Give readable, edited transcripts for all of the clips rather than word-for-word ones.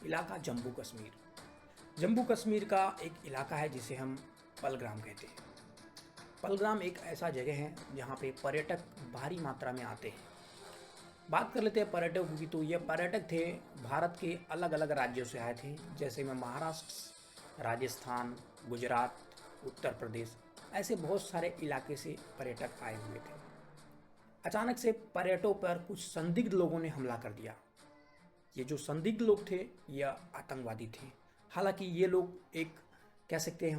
इलाका जम्मू कश्मीर। जम्मू कश्मीर का एक इलाका है जिसे हम पहलगाम कहते हैं। पहलगाम एक ऐसा जगह है जहाँ पे पर्यटक भारी मात्रा में आते हैं। बात कर लेते हैं पर्यटकों की, तो ये पर्यटक थे भारत के अलग अलग राज्यों से आए थे, जैसे में महाराष्ट्र, राजस्थान, गुजरात, उत्तर प्रदेश, ऐसे बहुत सारे इलाके से पर्यटक आए हुए थे। अचानक से पर्यटकों पर कुछ संदिग्ध लोगों ने हमला कर दिया। ये जो संदिग्ध लोग थे यह आतंकवादी थे। हालांकि ये लोग एक कह सकते हैं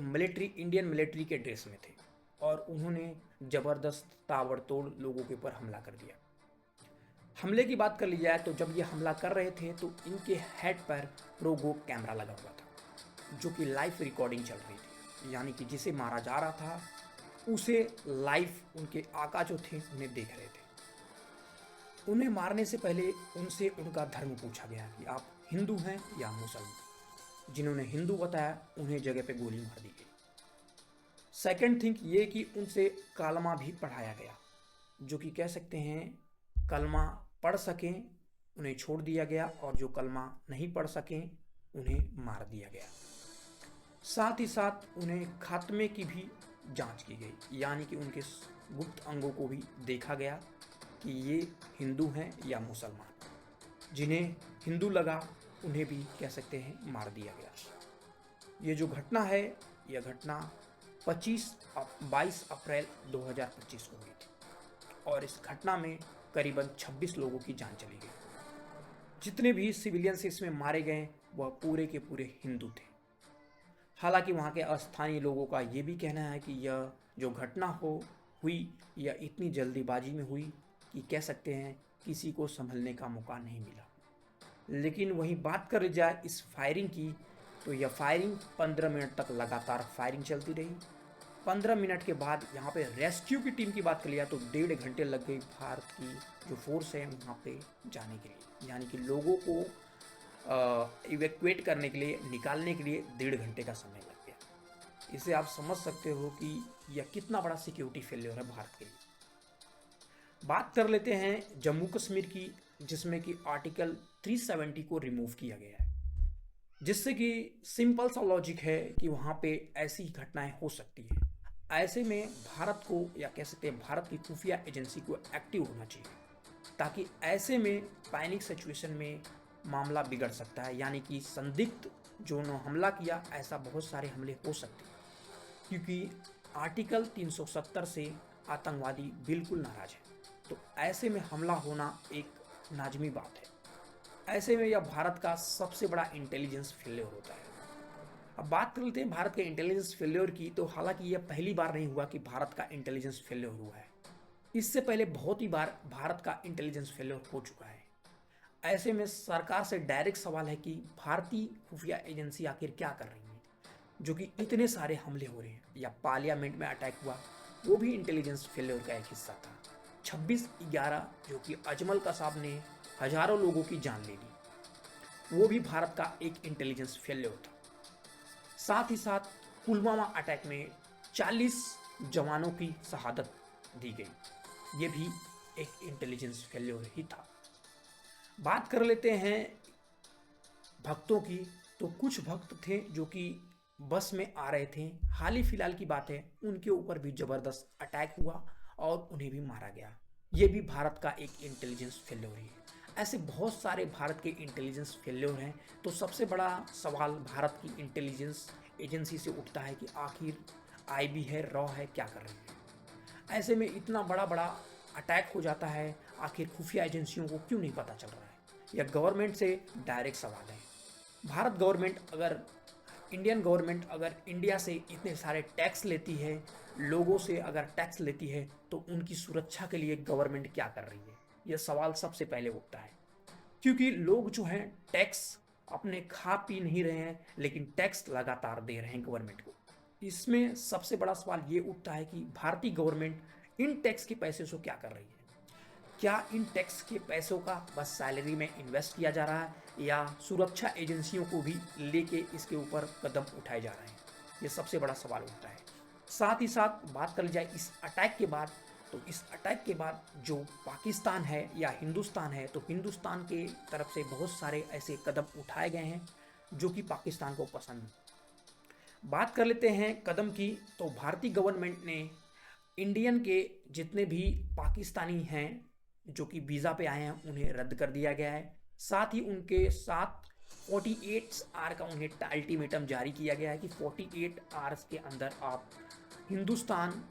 इंडियन मिलिट्री के ड्रेस में थे और उन्होंने ज़बरदस्त ताबड़तोड़ लोगों के ऊपर हमला कर दिया। हमले की बात कर ली जाए तो जब ये हमला कर रहे थे तो इनके हेड पर प्रोगो कैमरा लगा हुआ था, जो कि लाइव रिकॉर्डिंग चल रही थी, यानी कि जिसे मारा जा रहा था उसे लाइव उनके आका जो थे उन्हें देख रहे थे। उन्हें मारने से पहले उनसे उनका धर्म पूछा गया कि आप हिंदू हैं या मुसलमान। जिन्होंने हिंदू बताया उन्हें जगह पे गोली मार दी गई। सेकंड थिंग ये कि उनसे कलमा भी पढ़ाया गया, जो कि कह सकते हैं कलमा पढ़ सकें उन्हें छोड़ दिया गया और जो कलमा नहीं पढ़ सकें उन्हें मार दिया गया। साथ ही साथ उन्हें खात्मे की भी जांच की गई, यानी कि उनके गुप्त अंगों को भी देखा गया कि ये हिंदू हैं या मुसलमान। जिन्हें हिंदू लगा उन्हें भी कह सकते हैं मार दिया गया। ये जो घटना है यह घटना 22 अप्रैल 2025 को हुई थी और इस घटना में करीबन 26 लोगों की जान चली गई। जितने भी सिविलियंस इसमें मारे गए वह पूरे के पूरे हिंदू थे। हालांकि वहाँ के स्थानीय लोगों का ये भी कहना है कि यह जो घटना हुई यह इतनी जल्दीबाजी में हुई कि कह सकते हैं किसी को संभलने का मौका नहीं मिला। लेकिन वहीं बात कर जाए इस फायरिंग की, तो यह फायरिंग 15 मिनट तक लगातार फायरिंग चलती रही। 15 मिनट के बाद यहाँ पे रेस्क्यू की टीम की बात कर लिया तो 1.5 घंटे लग गई भारत की जो फोर्स है वहाँ पे जाने के लिए, यानी कि लोगों को इवैक्यूएट करने के लिए, निकालने के लिए 1.5 घंटे का समय लग गया। इसे आप समझ सकते हो कि यह कितना बड़ा सिक्योरिटी फेलियर है भारत के लिए। बात कर लेते हैं जम्मू कश्मीर की, जिसमें कि आर्टिकल 370 को रिमूव किया गया है, जिससे कि सिंपल सा लॉजिक है कि वहाँ पे ऐसी घटनाएं हो सकती हैं। ऐसे में भारत को या कह सकते हैं भारत की खुफिया एजेंसी को एक्टिव होना चाहिए, ताकि ऐसे में पैनिक सिचुएशन में मामला बिगड़ सकता है, यानी कि संदिग्ध जो ने हमला किया ऐसा बहुत सारे हमले हो सकते हैं, क्योंकि आर्टिकल 370 से आतंकवादी बिल्कुल नाराज है। तो ऐसे में हमला होना एक लाजमी बात है। ऐसे में यह भारत का सबसे बड़ा इंटेलिजेंस फेलियर होता है। अब बात कर लेते हैं भारत के इंटेलिजेंस फेलियर की, तो हालांकि यह पहली बार नहीं हुआ कि भारत का इंटेलिजेंस फेलियर हुआ है। इससे पहले बहुत ही बार भारत का इंटेलिजेंस फेलियर हो चुका है। ऐसे में सरकार से डायरेक्ट सवाल है कि भारतीय खुफिया एजेंसी आखिर क्या कर रही है, जो कि इतने सारे हमले हो रहे हैं, या पार्लियामेंट में अटैक हुआ वो भी इंटेलिजेंस फेलियर का एक हिस्सा था। 26/11 जो कि अजमल कसाब ने हजारों लोगों की जान ले ली, वो भी भारत का एक इंटेलिजेंस फेलियर था। साथ ही साथ पुलवामा अटैक में 40 जवानों की शहादत दी गई, ये भी एक इंटेलिजेंस फेलियर ही था। बात कर लेते हैं भक्तों की, तो कुछ भक्त थे जो कि बस में आ रहे थे, हाल ही फिलहाल की बात है, उनके ऊपर भी ज़बरदस्त अटैक हुआ और उन्हें भी मारा गया। ये भी भारत का एक इंटेलिजेंस फेलियर है। ऐसे बहुत सारे भारत के इंटेलिजेंस फेलियर हैं। तो सबसे बड़ा सवाल भारत की इंटेलिजेंस एजेंसी से उठता है कि आखिर आईबी है, रॉ है, क्या कर रही है। ऐसे में इतना बड़ा बड़ा अटैक हो जाता है, आखिर खुफिया एजेंसियों को क्यों नहीं पता चल रहा है? यह गवर्नमेंट से डायरेक्ट सवाल है। भारत गवर्नमेंट अगर इंडियन गवर्नमेंट अगर इंडिया से इतने सारे टैक्स लेती है, लोगों से अगर टैक्स लेती है, तो उनकी सुरक्षा के लिए गवर्नमेंट क्या कर रही है? यह सवाल सबसे पहले उठता है, क्योंकि लोग जो हैं टैक्स अपने खा पी नहीं रहे हैं, लेकिन टैक्स लगातार दे रहे हैं गवर्नमेंट को। इसमें सबसे बड़ा सवाल ये उठता है कि भारतीय गवर्नमेंट इन टैक्स के पैसे से क्या कर रही है? क्या इन टैक्स के पैसों का बस सैलरी में इन्वेस्ट किया जा रहा है, या सुरक्षा एजेंसियों को भी लेके इसके ऊपर कदम उठाए जा रहे हैं? ये सबसे बड़ा सवाल उठता है। साथ ही साथ बात कर ली जाए इस अटैक के बाद तो इस अटैक के बाद जो पाकिस्तान है या हिंदुस्तान है, तो हिंदुस्तान के तरफ से बहुत सारे ऐसे कदम उठाए गए हैं जो कि पाकिस्तान को पसंद नहीं। बात कर लेते हैं कदम की, तो भारतीय गवर्नमेंट ने इंडियन के जितने भी पाकिस्तानी हैं जो कि वीज़ा पे आए हैं उन्हें रद्द कर दिया गया है। साथ ही उनके साथ 48 आवर का उन्हें अल्टीमेटम जारी किया गया है कि 48 आवर्स के अंदर आप हिंदुस्तान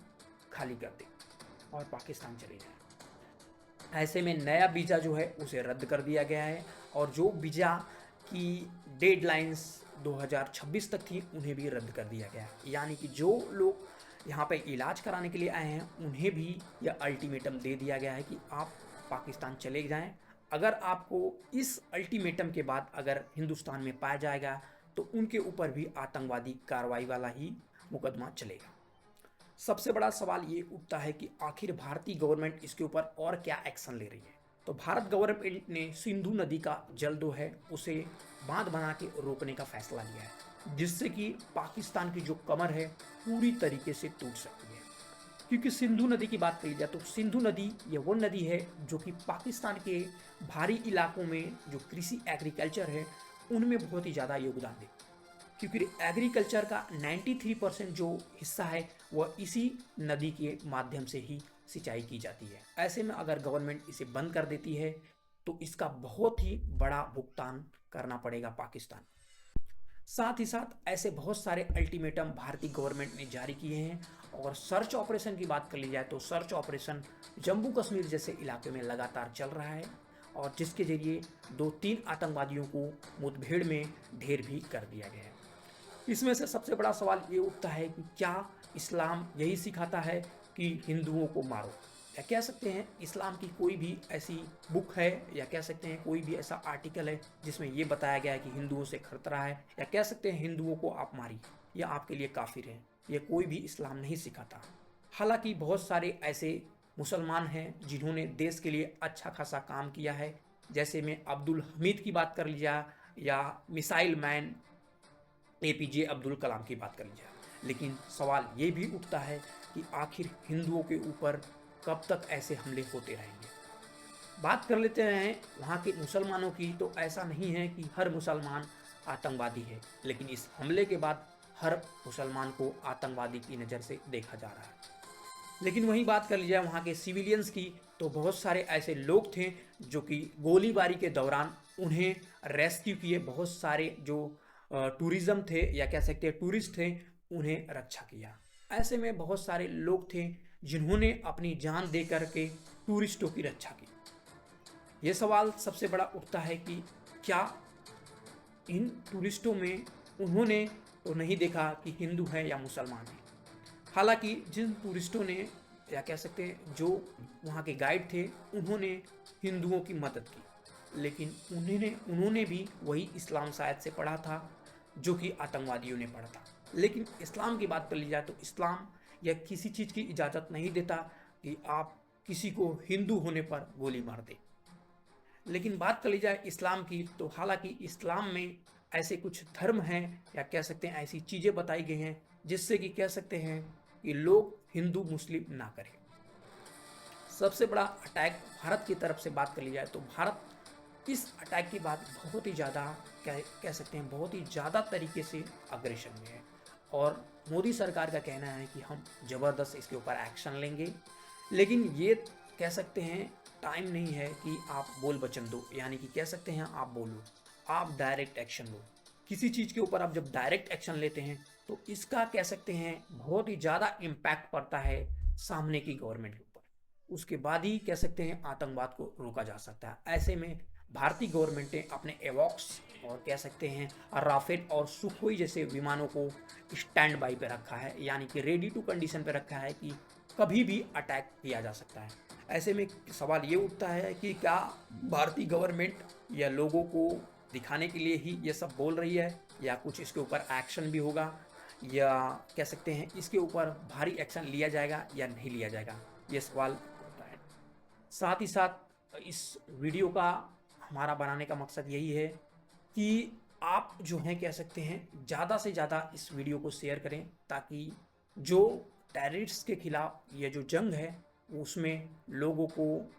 खाली कर दें और पाकिस्तान चले जाएं। ऐसे में नया वीज़ा जो है उसे रद्द कर दिया गया है और जो वीज़ा की डेडलाइंस 2026 तक थी उन्हें भी रद्द कर दिया गया है। यानी कि जो लोग यहाँ पे इलाज कराने के लिए आए हैं उन्हें भी यह अल्टीमेटम दे दिया गया है कि आप पाकिस्तान चले जाएं। अगर आपको इस अल्टीमेटम के बाद अगर हिंदुस्तान में पाया जाएगा तो उनके ऊपर भी आतंकवादी कार्रवाई वाला ही मुकदमा चलेगा। सबसे बड़ा सवाल ये उठता है कि आखिर भारतीय गवर्नमेंट इसके ऊपर और क्या एक्शन ले रही है। तो भारत गवर्नमेंट ने सिंधु नदी का जल जो है उसे बांध बना के रोकने का फैसला लिया है, जिससे कि पाकिस्तान की जो कमर है पूरी तरीके से टूट सकती है। क्योंकि सिंधु नदी की बात करी जाए तो सिंधु नदी ये वो नदी है जो कि पाकिस्तान के भारी इलाकों में जो कृषि एग्रीकल्चर है उनमें बहुत ही ज़्यादा योगदान देती है। क्योंकि एग्रीकल्चर का 93% जो हिस्सा है वह इसी नदी के माध्यम से ही सिंचाई की जाती है। ऐसे में अगर गवर्नमेंट इसे बंद कर देती है तो इसका बहुत ही बड़ा भुगतान करना पड़ेगा पाकिस्तान। साथ ही साथ ऐसे बहुत सारे अल्टीमेटम भारतीय गवर्नमेंट ने जारी किए हैं। और सर्च ऑपरेशन की बात कर ली जाए तो सर्च ऑपरेशन जम्मू कश्मीर जैसे इलाके में लगातार चल रहा है और जिसके जरिए 2-3 आतंकवादियों को मुठभेड़ में ढेर भी कर दिया गया है। इसमें से सबसे बड़ा सवाल ये उठता है कि क्या इस्लाम यही सिखाता है कि हिंदुओं को मारो, या कह सकते हैं इस्लाम की कोई भी ऐसी बुक है या कह सकते हैं कोई भी ऐसा आर्टिकल है जिसमें ये बताया गया है कि हिंदुओं से खतरा है, या कह सकते हैं हिंदुओं को आप मारिए, यह आपके लिए काफिर है। यह कोई भी इस्लाम नहीं सिखाता। हालांकि बहुत सारे ऐसे मुसलमान हैं जिन्होंने देश के लिए अच्छा खासा काम किया है, जैसे में अब्दुल हमीद की बात कर लिया या missile man APJ Abdul Kalam की बात कर ली जाए। लेकिन सवाल ये भी उठता है कि आखिर हिंदुओं के ऊपर कब तक ऐसे हमले होते रहेंगे। बात कर लेते हैं वहाँ के मुसलमानों की, तो ऐसा नहीं है कि हर मुसलमान आतंकवादी है, लेकिन इस हमले के बाद हर मुसलमान को आतंकवादी की नज़र से देखा जा रहा है। लेकिन वहीं बात कर ली जाए वहाँ के सिविलियंस की, तो बहुत सारे ऐसे लोग थे जो कि गोलीबारी के दौरान उन्हें रेस्क्यू किए। बहुत सारे जो टूरिज्म थे या कह सकते हैं टूरिस्ट थे उन्हें रक्षा किया। ऐसे में बहुत सारे लोग थे जिन्होंने अपनी जान दे करके टूरिस्टों की रक्षा की। ये सवाल सबसे बड़ा उठता है कि क्या इन टूरिस्टों में उन्होंने तो नहीं देखा कि हिंदू है या मुसलमान है। हालांकि जिन टूरिस्टों ने या कह सकते हैं जो वहाँ के गाइड थे उन्होंने हिंदुओं की मदद की, लेकिन उन्होंने भी वही इस्लाम शायद से पढ़ा था जो कि आतंकवादियों ने पढ़ा था। लेकिन इस्लाम की बात कर ली जाए तो इस्लाम या किसी चीज़ की इजाज़त नहीं देता कि आप किसी को हिंदू होने पर गोली मार दें। लेकिन बात कर ली जाए इस्लाम की, तो हालांकि इस्लाम में ऐसे कुछ धर्म हैं या कह सकते हैं ऐसी चीज़ें बताई गई हैं जिससे कि कह सकते हैं कि लोग हिंदू मुस्लिम ना करें। सबसे बड़ा अटैक भारत की तरफ से बात कर ली जाए तो भारत इस अटैक के बाद बहुत ही ज़्यादा कह सकते हैं बहुत ही ज़्यादा तरीके से अग्रेशन में है और मोदी सरकार का कहना है कि हम ज़बरदस्त इसके ऊपर एक्शन लेंगे। लेकिन ये कह सकते हैं टाइम नहीं है कि आप बोल वचन दो, यानी कि कह सकते हैं आप बोलो, आप डायरेक्ट एक्शन लो। किसी चीज़ के ऊपर आप जब डायरेक्ट एक्शन लेते हैं तो इसका कह सकते हैं बहुत ही ज़्यादा इम्पैक्ट पड़ता है सामने की गवर्नमेंट के ऊपर। उसके बाद ही कह सकते हैं आतंकवाद को रोका जा सकता है। ऐसे में भारतीय गवर्नमेंट ने अपने एवॉक्स और कह सकते हैं राफेल और सुखोई जैसे विमानों को स्टैंड बाई पे रखा है, यानी कि रेडी टू कंडीशन पे रखा है कि कभी भी अटैक किया जा सकता है। ऐसे में सवाल ये उठता है कि क्या भारतीय गवर्नमेंट या लोगों को दिखाने के लिए ही ये सब बोल रही है या कुछ इसके ऊपर एक्शन भी होगा, या कह सकते हैं इसके ऊपर भारी एक्शन लिया जाएगा या नहीं लिया जाएगा, ये सवाल होता है। साथ ही साथ इस वीडियो का हमारा बनाने का मकसद यही है कि आप जो हैं कह सकते हैं ज़्यादा से ज़्यादा इस वीडियो को शेयर करें ताकि जो टेररिस्ट के खिलाफ ये जो जंग है उसमें लोगों को